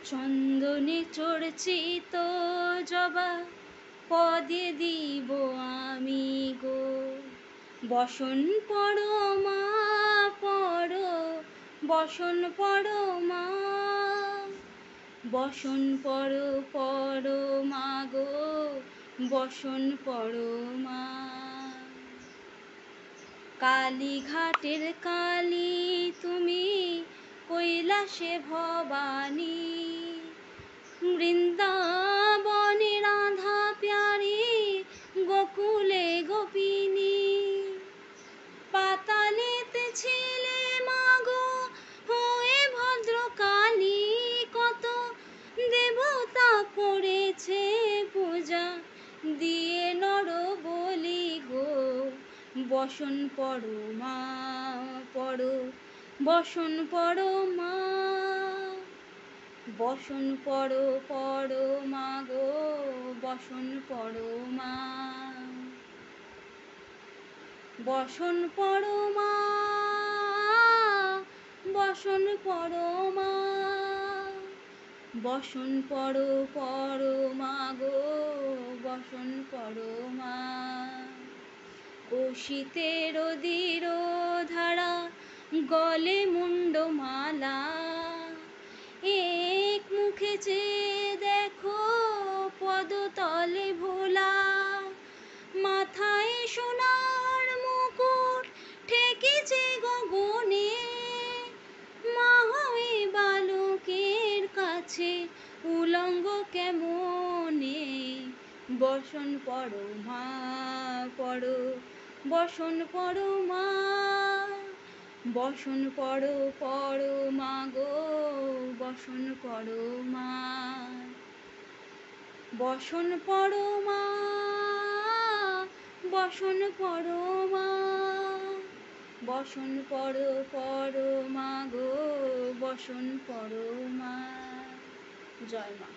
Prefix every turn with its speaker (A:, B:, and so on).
A: চন্দনে চর্চিত জবা পদে দিব আমি গো। বসন পড়ো মা পড়ো, বসন পড়ো মা, বসন পড়ো পড়ো মা গো, বসন পড়ো মা। কালীঘাটের কালী তুমি, কৈলাসে ভবানী, বৃন্দাবনে রাধা প্যারি, গোকুলে গোপিনী। পাতালেতে ছিলে মাগো হয়ে ভদ্রকালী, কত দেবতা করেছে পূজা দিয়ে নর বলি গো। বসন পড়ো মা পড়ো, বসন পড়ো মা, বসন পড়ো পড়ো মা গো, বসন পড়ো মা। বসন পড়ো মা, বসন পড়ো মা, বসন পড়ো পড়ো মা গো, বসন পড়ো মা। কোশিতের দীর ধারা গলে মুন্ডমালা, এক মুখে চেয়ে দেখো পদতলে ভোলা। মাথায় সোনার মুকুট ঠেকেছে গগনে, মা হয়ে বালকের কাছে উলঙ্গ কেমনে। বসন পড়ো মা পড়ো, বসন পড়ো মা, বসন পড়ো পড়ো মা গো, বসন পড়ো মা। বসন পড়ো মা, বসন পড়ো মা, বসন পড়ো পড়ো মা গো, বসন পড়ো মা। জয় মা।